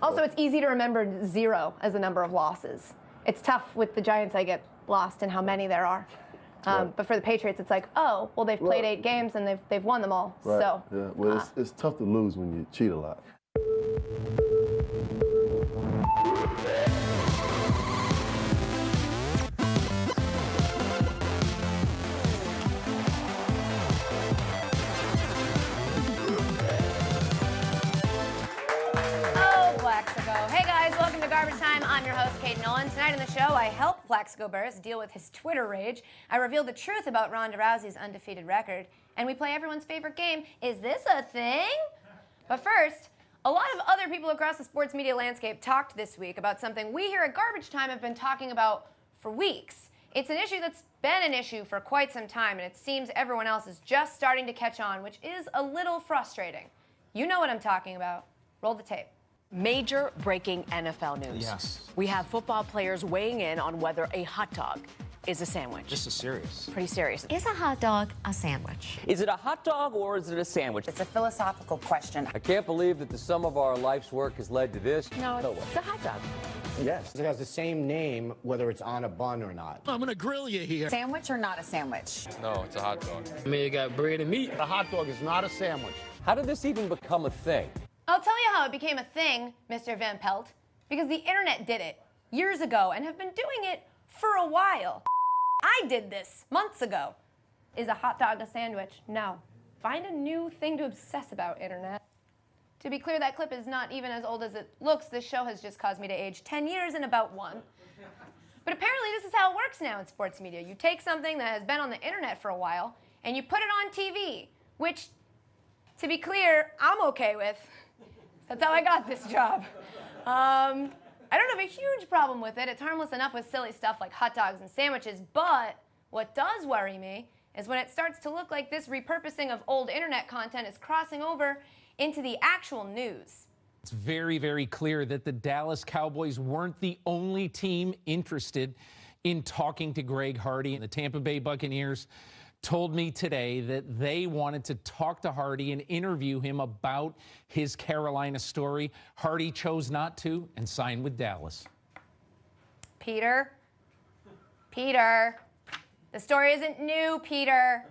Also, it's easy to remember 0 as a number of losses. It's tough with the Giants. I get lost in how many there are. But for the Patriots, it's like, oh, well, they've played 8 games and they've won them all. Right. So yeah. Well, it's tough to lose when you cheat a lot. Plaxico. Hey guys, welcome to Garbage Time. I'm your host, Kate Nolan. Tonight on the show, I help Plaxico Burress deal with his Twitter rage. I reveal the truth about Ronda Rousey's undefeated record. And we play everyone's favorite game, Is This a Thing? But first, a lot of other people across the sports media landscape talked this week about something we here at Garbage Time have been talking about for weeks. It's an issue that's been an issue for quite some time, and it seems everyone else is just starting to catch on, which is a little frustrating. You know what I'm talking about. Roll the tape. Major breaking NFL news. Yes. We have football players weighing in on whether a hot dog is a sandwich. This is serious. Pretty serious. Is a hot dog a sandwich? Is it a hot dog or is it a sandwich? It's a philosophical question. I can't believe that the sum of our life's work has led to this. No, it's a hot dog. Yes. It has the same name whether it's on a bun or not. I'm going to grill you here. Sandwich or not a sandwich? No, it's a hot dog. I mean, you got bread and meat. A hot dog is not a sandwich. How did this even become a thing? I'll tell you how it became a thing, Mr. Van Pelt, because the internet did it years ago and have been doing it for a while. I did this months ago. Is a hot dog a sandwich? No. Find a new thing to obsess about, internet. To be clear, that clip is not even as old as it looks. This show has just caused me to age 10 years and about 1. But apparently this is how it works now in sports media. You take something that has been on the internet for a while and you put it on TV, which, to be clear, I'm okay with. That's how I got this job. I don't have a huge problem with it. It's harmless enough with silly stuff like hot dogs and sandwiches, but what does worry me is when it starts to look like this repurposing of old internet content is crossing over into the actual news. It's very, very clear that the Dallas Cowboys weren't the only team interested in talking to Greg Hardy. The Tampa Bay Buccaneers told me today that they wanted to talk to Hardy and interview him about his Carolina story. Hardy chose not to and signed with Dallas. Peter, the story isn't new, Peter.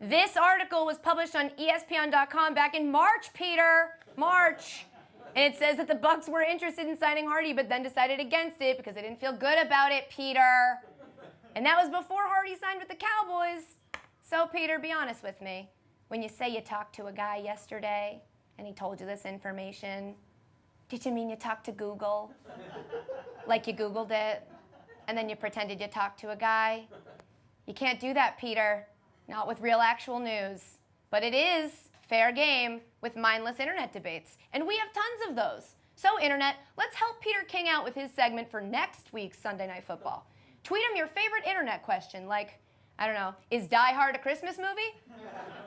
This article was published on ESPN.com back in March, Peter. March. And it says that the Bucs were interested in signing Hardy, but then decided against it because they didn't feel good about it, Peter. And that was before Hardy signed with the Cowboys. So, Peter, be honest with me. When you say you talked to a guy yesterday and he told you this information, did you mean you talked to Google? Like you Googled it, and then you pretended you talked to a guy? You can't do that, Peter. Not with real actual news. But it is fair game with mindless internet debates. And we have tons of those. So, internet, let's help Peter King out with his segment for next week's Sunday Night Football. Tweet him your favorite internet question, like, I don't know, is Die Hard a Christmas movie?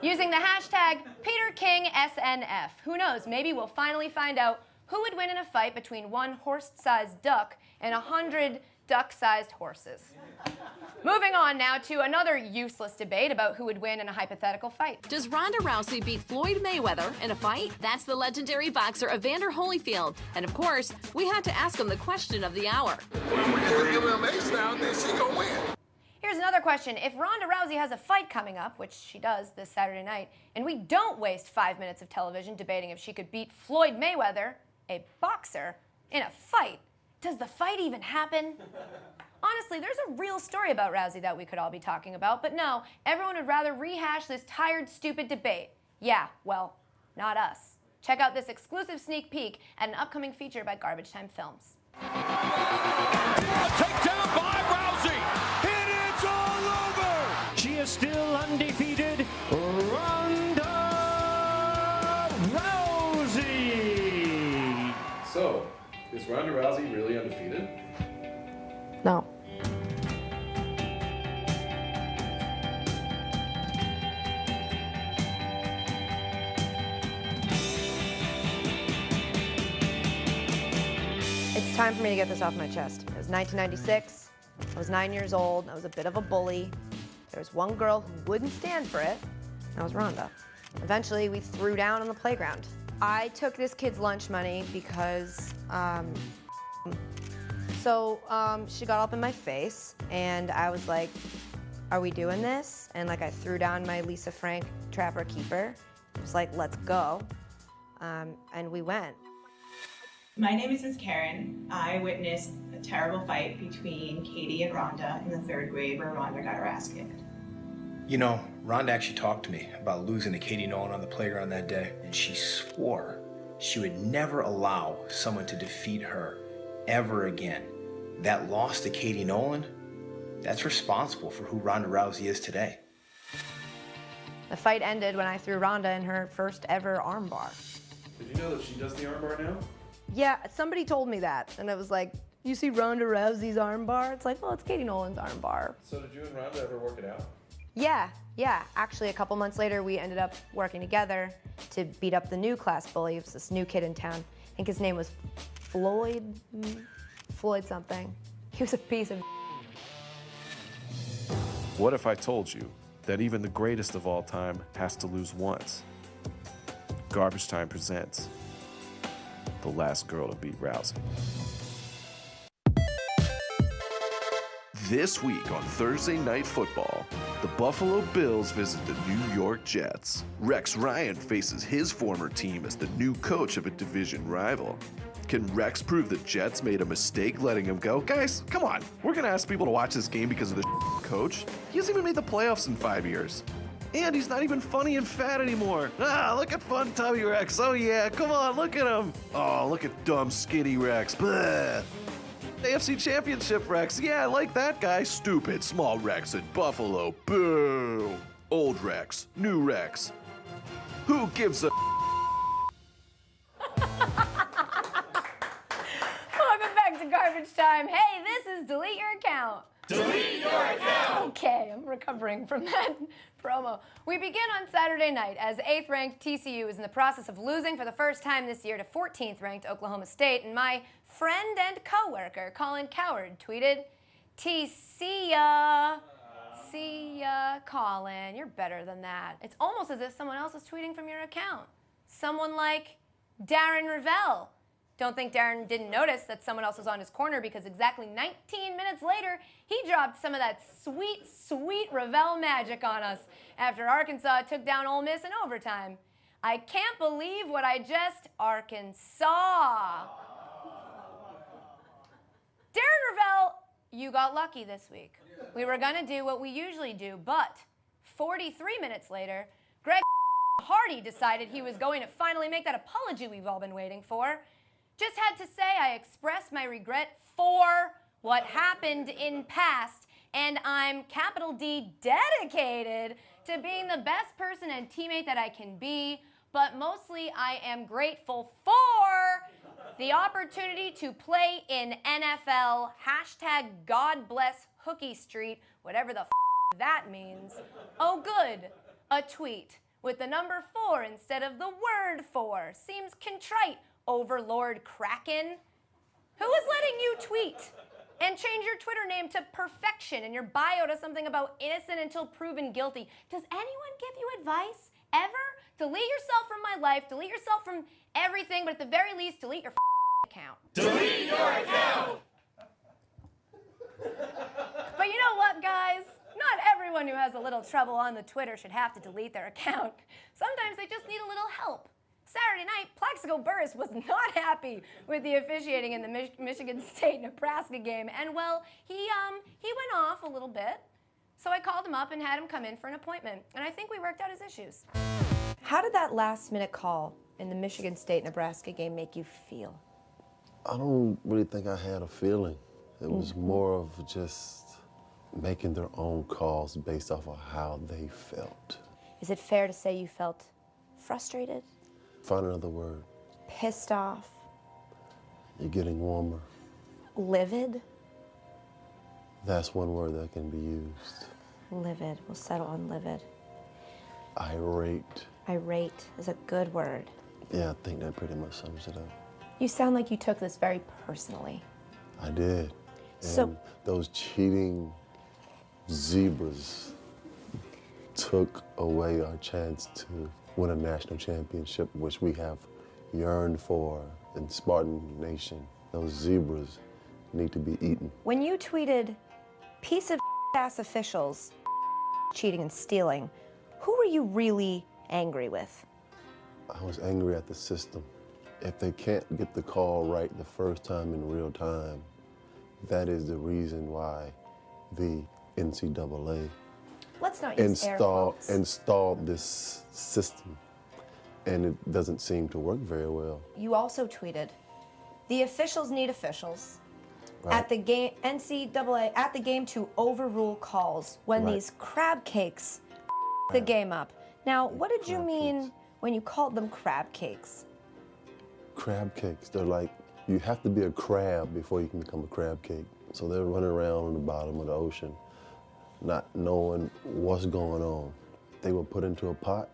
Using the hashtag PeterKingSNF. Who knows, maybe we'll finally find out who would win in a fight between one horse-sized duck and 100 duck-sized horses. Moving on now to another useless debate about who would win in a hypothetical fight. Does Ronda Rousey beat Floyd Mayweather in a fight? That's the legendary boxer Evander Holyfield. And of course, we had to ask him the question of the hour. MMA style, then she gonna win. Here's another question. If Ronda Rousey has a fight coming up, which she does this Saturday night, and we don't waste 5 minutes of television debating if she could beat Floyd Mayweather, a boxer, in a fight, does the fight even happen? Honestly, there's a real story about Rousey that we could all be talking about, but no, everyone would rather rehash this tired, stupid debate. Yeah, well, not us. Check out this exclusive sneak peek at an upcoming feature by Garbage Time Films. Takedown by Rousey. And it's all over. She is still undefeated. Ronda Rousey. So, is Ronda Rousey really undefeated? No. It's time for me to get this off my chest. It was 1996. I was 9 years old. I was a bit of a bully. There was one girl who wouldn't stand for it. That was Ronda. Eventually, we threw down on the playground. I took this kid's lunch money because, she got up in my face, and I was like, are we doing this? And like I threw down my Lisa Frank Trapper Keeper. I was like, let's go. And we went. My name is Miss Karen. I witnessed a terrible fight between Katie and Rhonda in the 3rd grade where Rhonda got her ass kicked. You know, Rhonda actually talked to me about losing to Katie Nolan on the playground that day, and she swore she would never allow someone to defeat her ever again. That loss to Katie Nolan, that's responsible for who Ronda Rousey is today. The fight ended when I threw Rhonda in her first ever armbar. Did you know that she does the armbar now? Yeah, somebody told me that, and I was like, you see Ronda Rousey's armbar? It's like, well, it's Katie Nolan's armbar. So did you and Ronda ever work it out? Yeah. Actually, a couple months later, we ended up working together to beat up the new class bully. It was this new kid in town. I think his name was Floyd something. He was a piece of. What if I told you that even the greatest of all time has to lose once? Garbage Time presents The Last Girl to Beat Rousey. This week on Thursday Night Football, the Buffalo Bills visit the New York Jets. Rex Ryan faces his former team as the new coach of a division rival. Can Rex prove the Jets made a mistake letting him go? Guys, come on. We're going to ask people to watch this game because of the coach. He hasn't even made the playoffs in 5 years. And he's not even funny and fat anymore. Look at fun Tubby Rex. Oh yeah, come on, look at him. Oh, look at dumb skinny Rex. Bleh. AFC Championship Rex. Yeah, I like that guy. Stupid small Rex at Buffalo. Boo. Old Rex. New Rex. Who gives a... Welcome back to Garbage Time. Hey, this is Delete Your Account. Delete your account! Okay, I'm recovering from that promo. We begin on Saturday night as 8th-ranked TCU is in the process of losing for the first time this year to 14th-ranked Oklahoma State, and my friend and co-worker, Colin Coward, tweeted, see ya, Colin. You're better than that. It's almost as if someone else is tweeting from your account. Someone like Darren Ravel. Don't think Darren didn't notice that someone else was on his corner because exactly 19 minutes later, he dropped some of that sweet, sweet Ravel magic on us after Arkansas took down Ole Miss in overtime. I can't believe what I just Arkansas. Darren Ravel, you got lucky this week. We were gonna do what we usually do, but 43 minutes later, Greg Hardy decided he was going to finally make that apology we've all been waiting for. Just had to say I express my regret for what happened in past, and I'm capital D dedicated to being the best person and teammate that I can be, but mostly I am grateful for the opportunity to play in NFL, hashtag God bless Hookie Street, whatever the that means. Oh good, a tweet with the number 4 instead of the word 4. Seems contrite, Overlord Kraken. Who is letting you tweet and change your Twitter name to perfection and your bio to something about innocent until proven guilty? Does anyone give you advice ever? Delete yourself from my life, delete yourself from everything, but at the very least, delete your account. Delete your account! But you know what, guys? Not everyone who has a little trouble on the Twitter should have to delete their account. Sometimes they just need a little help. Saturday night, Plaxico Burress was not happy with the officiating in the Michigan State-Nebraska game, and well, he went off a little bit. So I called him up and had him come in for an appointment, and I think we worked out his issues. How did that last-minute call in the Michigan State-Nebraska game make you feel? I don't really think I had a feeling. It was more of just making their own calls based off of how they felt. Is it fair to say you felt frustrated? Find another word. Pissed off? You're getting warmer. Livid? That's one word that can be used. Livid. We'll settle on livid. Irate. Irate is a good word. Yeah, I think that pretty much sums it up. You sound like you took this very personally. I did. So and those cheating zebras took away our chance to win a national championship, which we have yearned for in Spartan Nation. Those zebras need to be eaten. When you tweeted, piece of ass officials cheating and stealing, who were you really angry with? I was angry at the system. If they can't get the call right the first time in real time, that is the reason why the NCAA Let's not use air quotes. installed this system, and it doesn't seem to work very well. You also tweeted, the officials need officials Right. at the game, NCAA at the game to overrule calls when Right. these crab cakes the game up. Now, what did you mean when you called them crab cakes? Crab cakes, they're like, you have to be a crab before you can become a crab cake. So they're running around on the bottom of the ocean, not knowing what's going on. They were put into a pot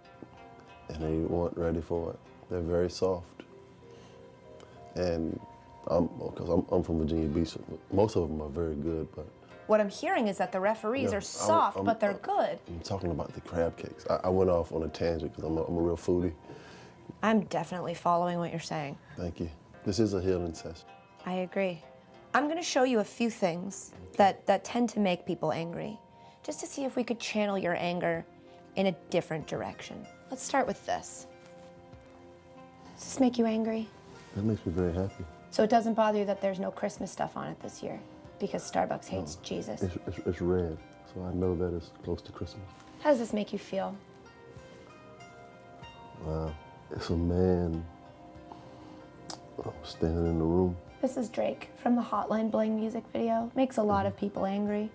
and they weren't ready for it. They're very soft. And because I'm from Virginia Beach, most of them are very good, but What I'm hearing is that the referees are soft, but they're good. I'm talking about the crab cakes. I went off on a tangent because I'm a real foodie. I'm definitely following what you're saying. Thank you. This is a healing session. I agree. I'm going to show you a few things that tend to make people angry, just to see if we could channel your anger in a different direction. Let's start with this. Does this make you angry? That makes me very happy. So it doesn't bother you that there's no Christmas stuff on it this year because Starbucks hates Jesus. It's red, so I know that it's close to Christmas. How does this make you feel? Wow, it's a man standing in the room. This is Drake from the Hotline Bling music video. Makes a lot of people angry.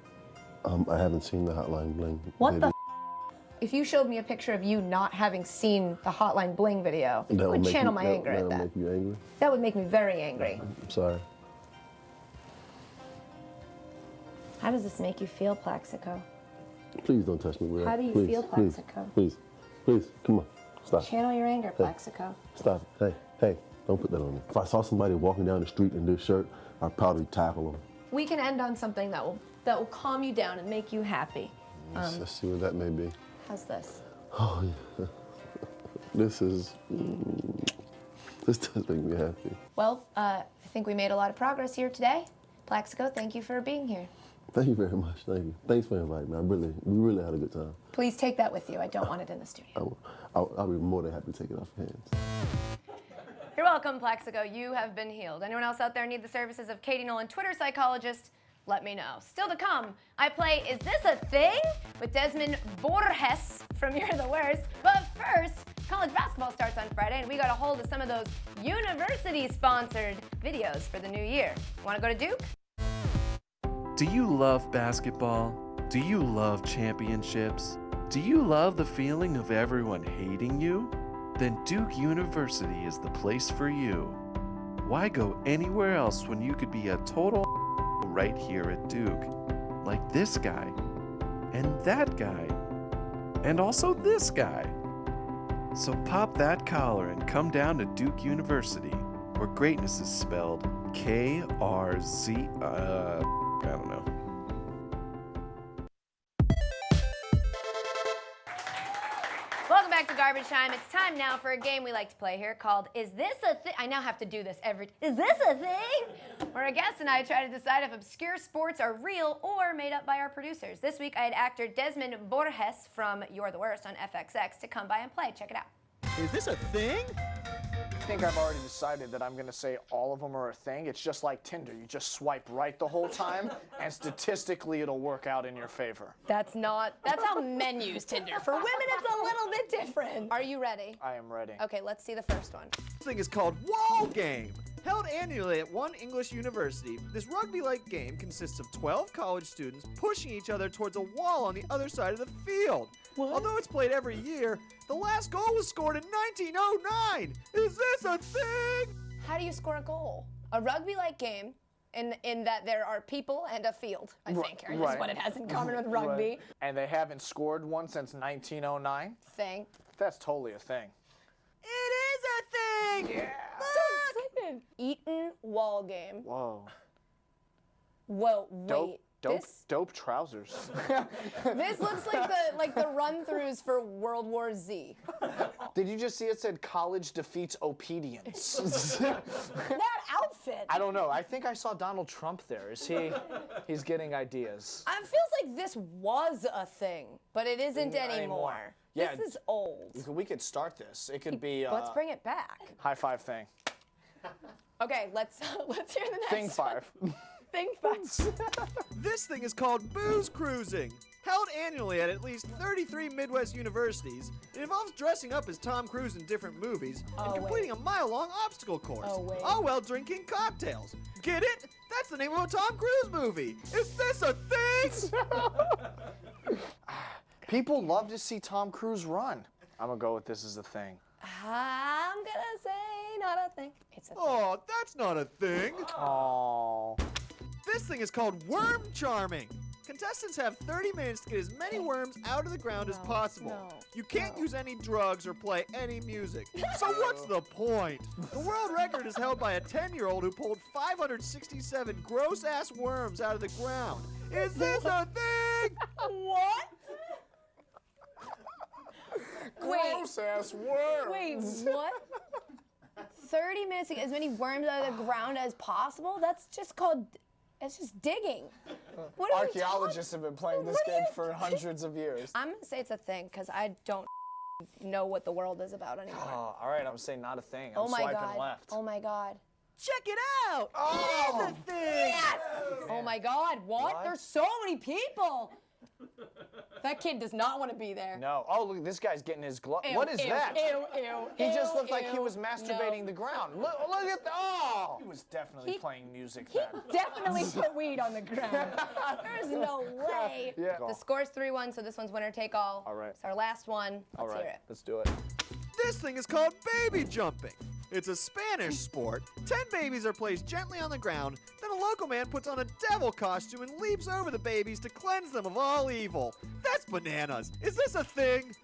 I haven't seen the Hotline Bling. What the If you showed me a picture of you not having seen the Hotline Bling video, it would channel my anger at that. That would make you angry? That would make me very angry. I'm sorry. How does this make you feel, Plaxico? Please don't touch me with that. How do you Please, feel, please, Plaxico? Please, come on, stop. Channel your anger, Hey. Plaxico. Stop it. Hey, don't put that on me. If I saw somebody walking down the street in this shirt, I'd probably tackle them. We can end on something that will calm you down and make you happy. Let's see what that may be. How's this? Oh, yeah. This does make me happy. Well, I think we made a lot of progress here today. Plaxico, thank you for being here. Thank you very much. Thank you. Thanks for inviting me. We really had a good time. Please take that with you. I don't want it in the studio. I'll be more than happy to take it off your hands. You're welcome, Plaxico. You have been healed. Anyone else out there need the services of Katie Nolan, Twitter psychologist? Let me know. Still to come, I play Is This a Thing? With Desmond Burress from You're the Worst. But first, college basketball starts on Friday, and we got a hold of some of those university-sponsored videos for the new year. Want to go to Duke? Do you love basketball? Do you love championships? Do you love the feeling of everyone hating you? Then Duke University is the place for you. Why go anywhere else when you could be a total right here at Duke? Like this guy, and that guy, and also this guy. So pop that collar and come down to Duke University, where greatness is spelled K-R-Z, I don't know. Welcome back to Garbage Time. It's time now for a game we like to play here called Is This a Thing? I now have to do this Is this a thing? Where a guest and I try to decide if obscure sports are real or made up by our producers. This week I had actor Desmond Burress from You're the Worst on FXX to come by and play. Check it out. Is this a thing? I think I've already decided that I'm gonna say all of them are a thing. It's just like Tinder. You just swipe right the whole time, and statistically it'll work out in your favor. That's how men use Tinder. For women, it's a little bit different. Are you ready? I am ready. Okay, let's see the first one. This thing is called Wall Game. Held annually at one English university, this rugby-like game consists of 12 college students pushing each other towards a wall on the other side of the field. Although it's played every year, the last goal was scored in 1909. Is this a thing? How do you score a goal? A rugby-like game in that there are people and a field, I think, is what it has in common with rugby. Right. And they haven't scored one since 1909? Thing. That's totally a thing. It is a thing! Yeah. So excited. Eaton Wall Game. Whoa. Whoa, wait. Dope trousers. This looks like the run-throughs for World War Z. Did you just see it said college defeats obedience? That outfit. I don't know. I think I saw Donald Trump there. Is he? He's getting ideas. It feels like this was a thing, but it isn't anymore. Yeah, This is old. We could start this. It could be. Let's bring it back. High five thing. Okay, let's hear the next Thing five. Thing five. This thing is called booze cruising. Held annually at least 33 Midwest universities, it involves dressing up as Tom Cruise in different movies and completing a mile-long obstacle course, all while drinking cocktails. Get it? That's the name of a Tom Cruise movie. Is this a thing? People love to see Tom Cruise run. I'm gonna go with this as a thing. I'm gonna say not a thing. It's a thing. Oh, that's not a thing. Oh. This thing is called worm charming. Contestants have 30 minutes to get as many worms out of the ground as possible. You can't use any drugs or play any music. So what's the point? The world record is held by a 10-year-old who pulled 567 gross-ass worms out of the ground. Is this a thing? What? Gross-ass worms. Wait, what? 30 minutes to get as many worms out of the ground as possible? That's just called... It's just digging. What are Archaeologists have been playing this game for hundreds of years. I'm gonna say it's a thing because I don't know what the world is about anymore. Oh, all right, I'm gonna say not a thing. I'm Oh my swiping god. left. Oh my god. Check it out! Oh! It is a thing! Yes! Oh my god, what? There's so many people! That kid does not want to be there. No. Oh, look, this guy's getting his glove. Ew, What is ew, that? Ew, ew, He just ew, looked like he ew. was masturbating the ground. Look at that. Oh! He was definitely playing music then. Definitely put weed on the ground. There's no way. Yeah. The score's 3-1, so this one's winner take all. All right. It's our last one. All Let's right, hear it. let's do it. This thing is called baby jumping. It's a Spanish sport. 10 babies are placed gently on the ground, then a local man puts on a devil costume and leaps over the babies to cleanse them of all evil. That's bananas. Is this a thing?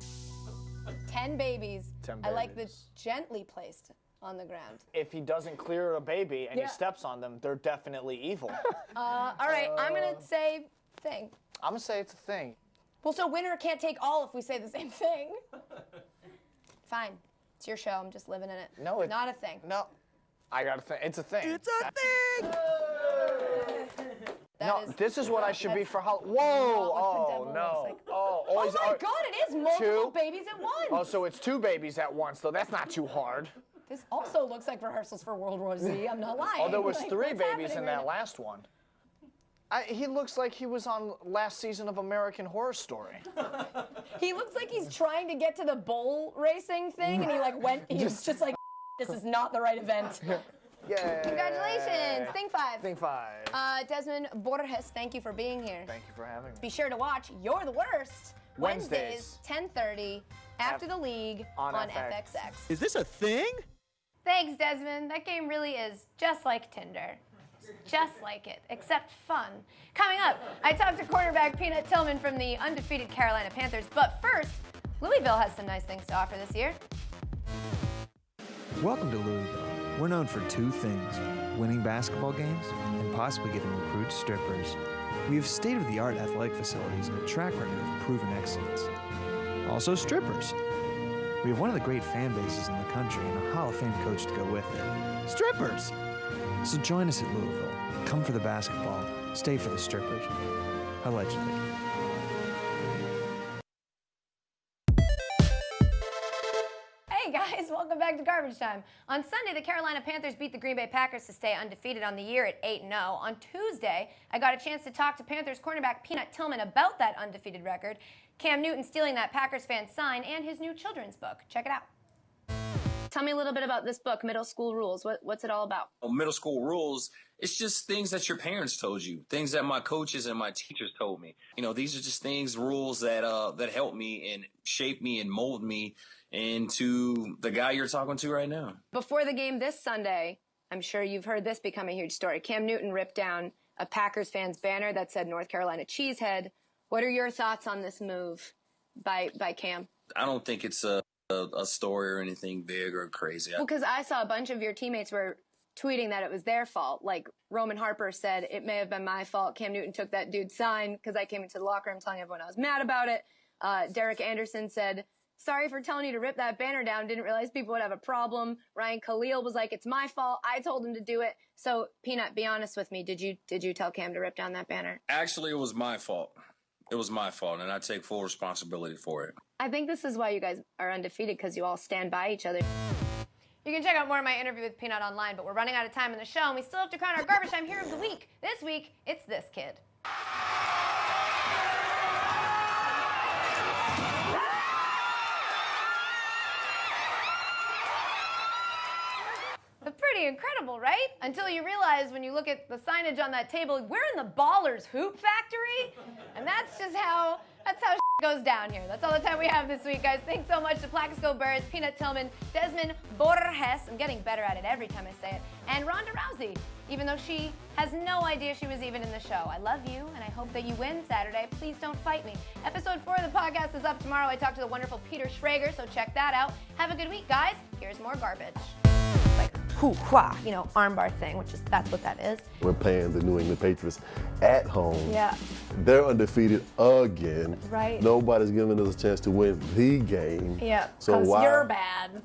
10 babies. 10 I like the babies. gently placed on the ground. If he doesn't clear a baby and Yeah. he steps on them, they're definitely evil. All right, I'm gonna say thing. I'm gonna say it's a thing. Well, so winner can't take all if we say the same thing. Fine. It's your show. I'm just living in it. No, it's not a thing. No, I gotta think. It's a thing. It's a thing! No, this is what I should be for Halloween. Whoa! Oh no! Oh, Oh he's- my God! It is multiple two? babies at once. Oh, so it's 2 babies at once, though. That's not too hard. This also looks like rehearsals for World War Z. I'm not lying. Oh, there was Like, 3 what's babies happening in right that now? last one. He looks like he was on last season of American Horror Story. He looks like he's trying to get to the bull racing thing, and he like went. He's just like, this is not the right event. Yeah. Congratulations, Thing 5. Thing 5. Desmond Borges, thank you for being here. Thank you for having me. Be sure to watch You're the Worst Wednesdays. 10:30 after the league on on FX. FXX. Is this a thing? Thanks, Desmond. That game really is just like Tinder. Just like it, except fun. Coming up, I talked to quarterback Peanut Tillman from the undefeated Carolina Panthers. But first, Louisville has some nice things to offer this year. Welcome to Louisville. We're known for 2 things, winning basketball games and possibly giving recruits strippers. We have state-of-the-art athletic facilities and a track record of proven excellence. Also strippers. We have one of the great fan bases in the country and a Hall of Fame coach to go with it. Strippers! So join us at Louisville. Come for the basketball, stay for the strippers. Allegedly. Hey guys, welcome back to Garbage Time. On Sunday, the Carolina Panthers beat the Green Bay Packers to stay undefeated on the year at 8-0. On Tuesday, I got a chance to talk to Panthers cornerback Peanut Tillman about that undefeated record, Cam Newton stealing that Packers fan sign, and his new children's book. Check it out. Tell me a little bit about this book, Middle School Rules. What's it all about? Middle School Rules, it's just things that your parents told you, things that my coaches and my teachers told me. You know, these are just things, rules that that help me and shape me and mold me into the guy you're talking to right now. Before the game this Sunday, I'm sure you've heard this become a huge story. Cam Newton ripped down a Packers fan's banner that said North Carolina Cheesehead. What are your thoughts on this move by Cam? I don't think it's a story or anything big or crazy. Well, because I saw a bunch of your teammates were tweeting that it was their fault. Like Roman Harper said, it may have been my fault. Cam Newton took that dude's sign because I came into the locker room telling everyone I was mad about it. Derek Anderson said Sorry for telling you to rip that banner down. Didn't realize people would have a problem. Ryan Khalil was like, it's my fault. I told him to do it. So, Peanut, be honest with me. Did you tell Cam to rip down that banner? Actually, it was my fault. It was my fault, and I take full responsibility for it. I think this is why you guys are undefeated, because you all stand by each other. You can check out more of my interview with Peanut online, but we're running out of time in the show, and we still have to crown our Garbage Time Hero of the Week. This week, it's this kid. Pretty incredible, right? Until you realize when you look at the signage on that table, we're in the Ballers Hoop Factory, and that's how shit goes down here. That's all the time we have this week, guys. Thanks so much to Plaxico Burress, Peanut Tillman, Desmond Borges, I'm getting better at it every time I say it, and Ronda Rousey, even though she has no idea she was even in the show. I love you, and I hope that you win Saturday. Please don't fight me. Episode 4 of the podcast is up tomorrow. I talked to the wonderful Peter Schrager, so check that out. Have a good week, guys. Here's more garbage. Like, hoo-hwa, armbar thing, that's what that is. We're playing the New England Patriots at home. Yeah. They're undefeated again. Right. Nobody's giving us a chance to win the game. Yeah, so because why? you're bad.